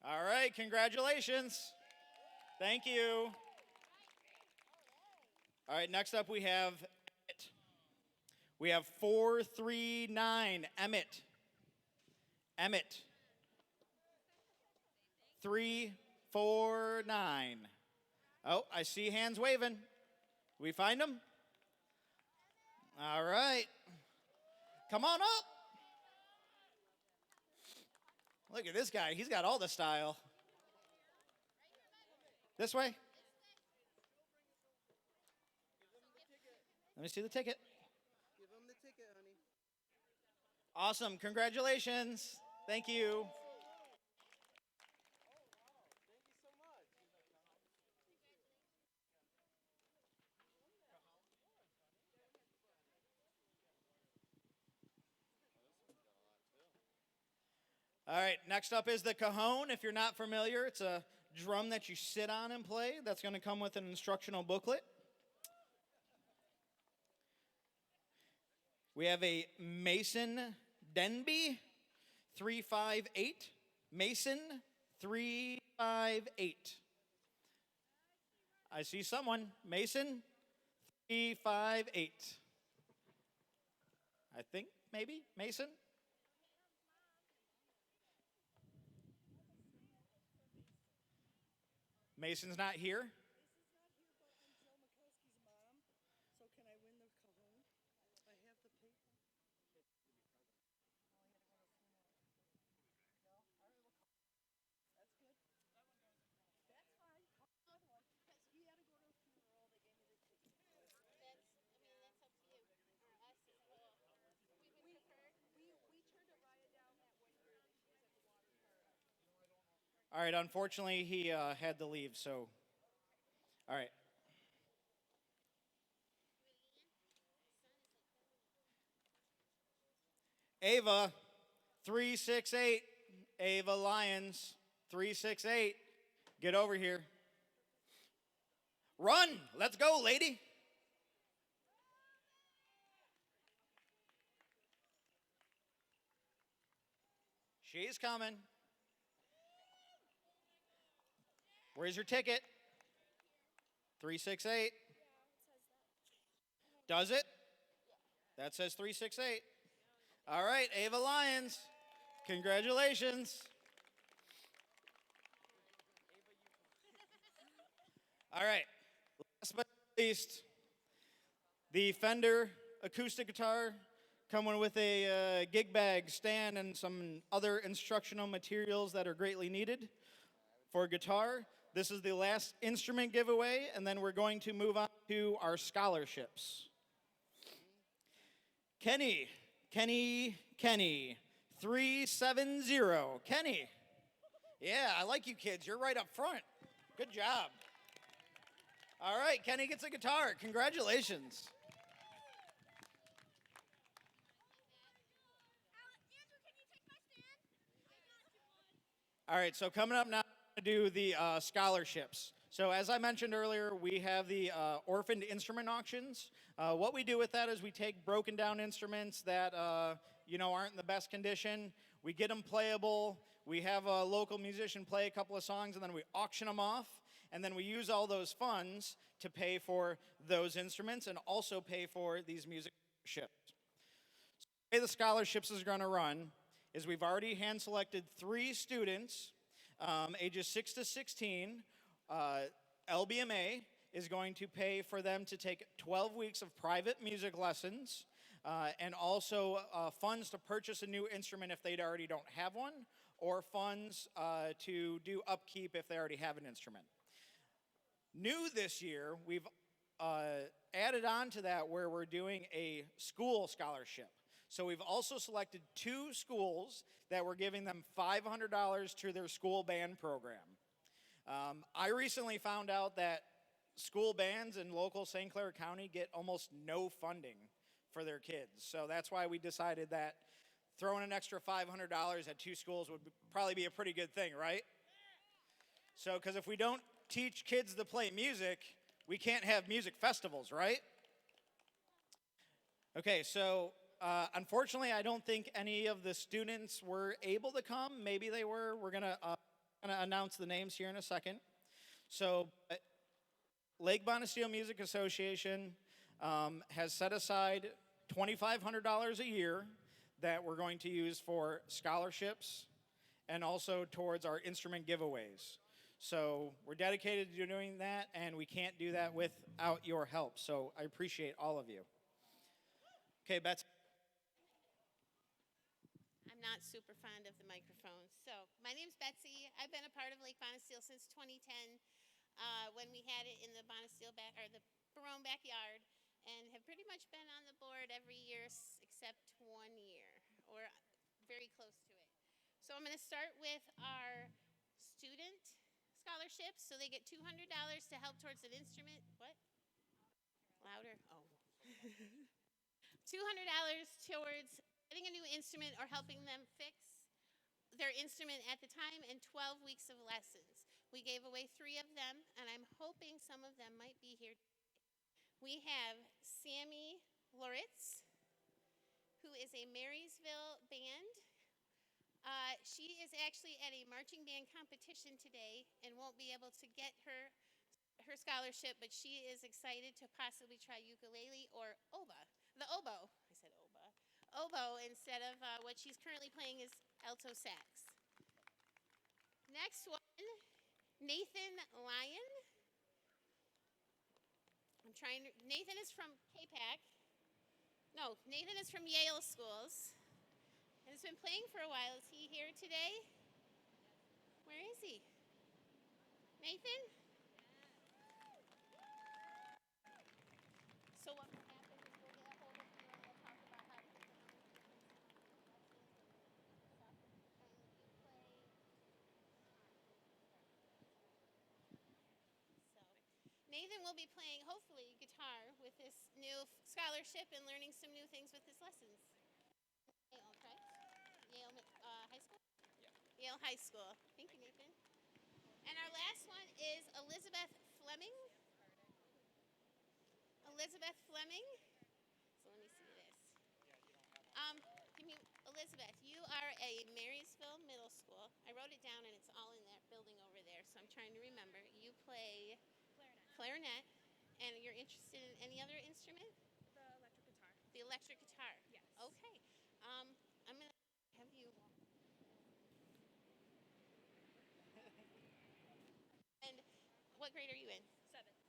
All right, congratulations. Thank you. All right, next up we have Emmett. We have 439, Emmett. Emmett. 349. Oh, I see hands waving. We find him? All right. Come on up. Look at this guy. He's got all the style. This way. Let me see the ticket. Give him the ticket, honey. Awesome. Congratulations. Thank you. All right, next up is the cajon. If you're not familiar, it's a drum that you sit on and play. That's going to come with an instructional booklet. We have a Mason Denby 358. Mason 358. I see someone. Mason 358. I think maybe Mason. Mason's not here. All right, unfortunately, he had to leave, so. All right. Ava, 368. Ava Lyons, 368. Get over here. Run! Let's go, lady. She's coming. Where's your ticket? 368. Does it? That says 368. All right, Ava Lyons. Congratulations. All right. Last but not least, the Fender acoustic guitar coming with a gig bag, stand, and some other instructional materials that are greatly needed for guitar. This is the last instrument giveaway, and then we're going to move on to our scholarships. Kenny, 370. Kenny. Yeah, I like you kids. You're right up front. Good job. All right, Kenny gets a guitar. Congratulations. All right, so coming up now, to do the scholarships. So as I mentioned earlier, we have the orphaned instrument auctions. What we do with that is we take broken down instruments that aren't in the best condition. We get them playable. We have a local musician play a couple of songs, and then we auction them off. And then we use all those funds to pay for those instruments and also pay for these music scholarships. So the way the scholarships is going to run is we've already hand-selected 3 students, ages 6 to 16. LBMA is going to pay for them to take 12 weeks of private music lessons and also funds to purchase a new instrument if they already don't have one, or funds to do upkeep if they already have an instrument. New this year, we've added on to that where we're doing a school scholarship. So we've also selected 2 schools that we're giving them $500 to their school band program. I recently found out that school bands in local St. Clair County get almost no funding for their kids. So that's why we decided that throwing an extra $500 at 2 schools would probably be a pretty good thing, right? So, because if we don't teach kids to play music, we can't have music festivals, right? Okay, so unfortunately, I don't think any of the students were able to come. Maybe they were. We're going to announce the names here in a second. So, Lake Bonesteel Music Association has set aside $2,500 a year that we're going to use for scholarships and also towards our instrument giveaways. So we're dedicated to doing that, and we can't do that without your help. So I appreciate all of you. Okay, Betsy. I'm not super fond of the microphone. So my name's Betsy. I've been a part of Lake Bonesteel since 2010 when we had it in the Bonesteel the Barone backyard, and have pretty much been on the board every year except 1 year, or very close to it. So I'm going to start with our student scholarships. So they get $200 to help towards an instrument. What? Louder? Oh. $200 towards getting a new instrument or helping them fix their instrument at the time, and 12 weeks of lessons. We gave away 3 of them, and I'm hoping some of them might be here. We have Sammy Loritz, who is a Marysville band. She is actually at a marching band competition today and won't be able to get her scholarship, but she is excited to possibly try ukulele or oboe. I said oboe. Oboe instead of what she's currently playing is alto sax. Next one, Nathan Lyon. Nathan is from KPAC. No, Nathan is from Yale Schools. And has been playing for a while. Is he here today? Where is he? Nathan? So what will happen is we'll get a hold of you and we'll talk about how to get the So Nathan will be playing, hopefully, guitar with this new scholarship and learning some new things with his lessons. Yale, correct? Yale High School? Yeah. Yale High School. Thank you, Nathan. And our last one is Elizabeth Fleming. Elizabeth Fleming. So let me see this. Elizabeth, you are a Marysville Middle School. I wrote it down, and it's all in that building over there, so I'm trying to remember. You play clarinet, and you're interested in any other instrument? The electric guitar. The electric guitar? Yes. Okay. I'm going to have you... And what grade are you in?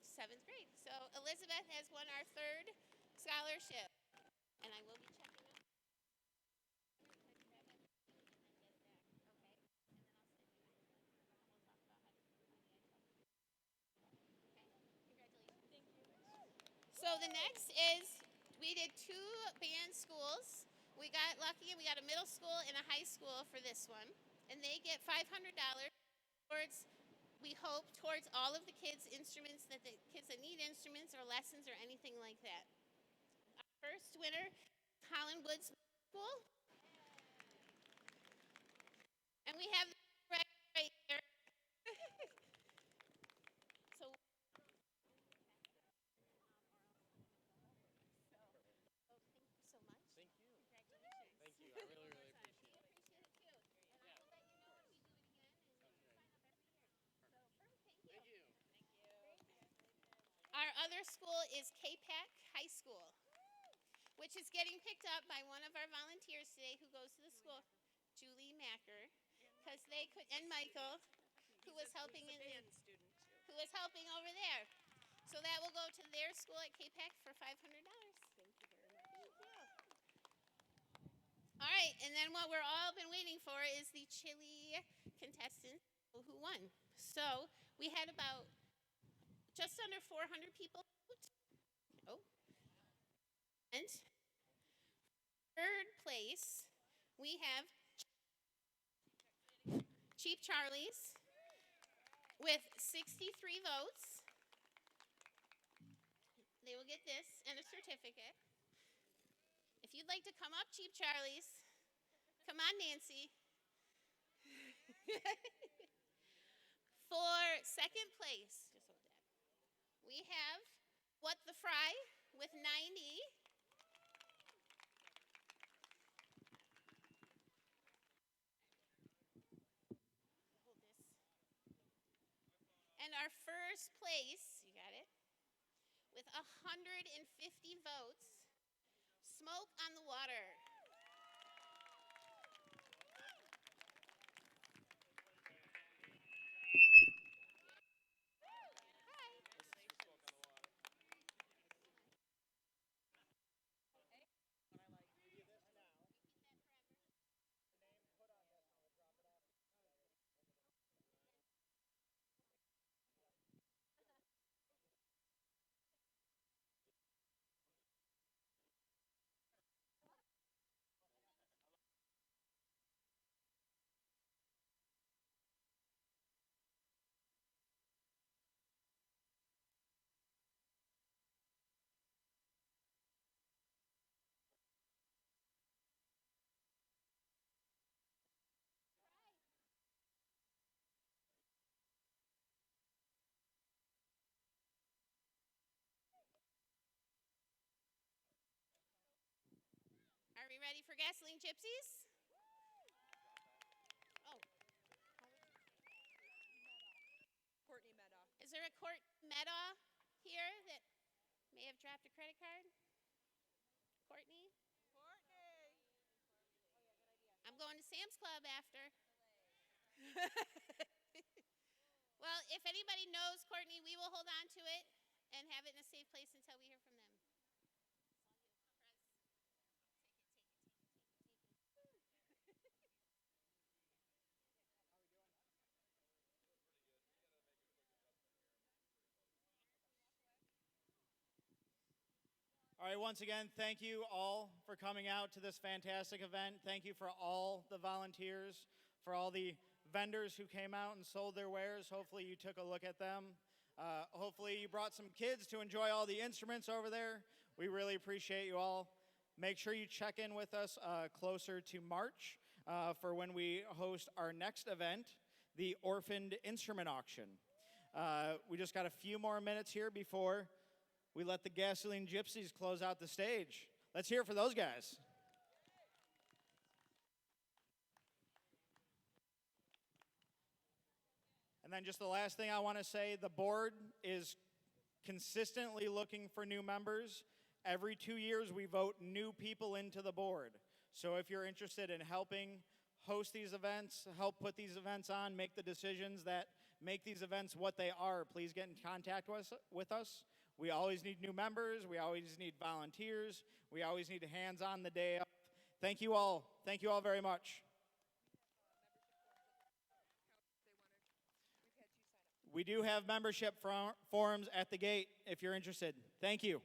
7th grade. So Elizabeth has won our 3rd scholarship, and I will be checking it. So the next is, we did 2 band schools. We got lucky and we got a middle school and a high school for this one. And they get $500 towards, we hope, towards all of the kids' instruments, the kids that need instruments or lessons or anything like that. Our first winner, Holland Woods School. And we have the right here. So thank you so much. Thank you. Thank you. I really, really appreciate it. Appreciate it too. other school is KPAC High School, which is getting picked up by one of our volunteers today who goes to the school, Julie Macker, because they could, and Michael, who was helping who was helping over there. So that will go to their school at KPAC for $500. Thank you very much. Thank you. All right, and then what we're all been waiting for is the chili contestants who won. So we had about just under 400 people vote. Oh. And third place, we have Cheap Charlie's with 63 votes. They will get this and a certificate. If you'd like to come up, Cheap Charlie's, come on, Nancy. For second place, just hold that. We have What the Fry with 90. Hold this. And our first place, you got it, with 150 votes, Smoke on the Water. Are we ready for Gasoline Gypsies? Oh. Courtney Meda. Is there a Court Meda here that may have dropped a credit card? Courtney? Courtney. I'm going to Sam's Club after. Well, if anybody knows Courtney, we will hold on to it and have it in a safe place until we hear from them. All right, once again, thank you all for coming out to this fantastic event. Thank you for all the volunteers, for all the vendors who came out and sold their wares. Hopefully you took a look at them. Hopefully you brought some kids to enjoy all the instruments over there. We really appreciate you all. Make sure you check in with us closer to March for when we host our next event, the Orphaned Instrument Auction. We just got a few more minutes here before we let the Gasoline Gypsies close out the stage. Let's hear it for those guys. And then just the last thing I want to say, the board is consistently looking for new members. Every 2 years, we vote new people into the board. So if you're interested in helping host these events, help put these events on, make the decisions that make these events what they are, please get in contact with us. We always need new members. We always need volunteers. We always need hands on the day of. Thank you all. Thank you all very much. We do have membership forms at the gate if you're interested. Thank you.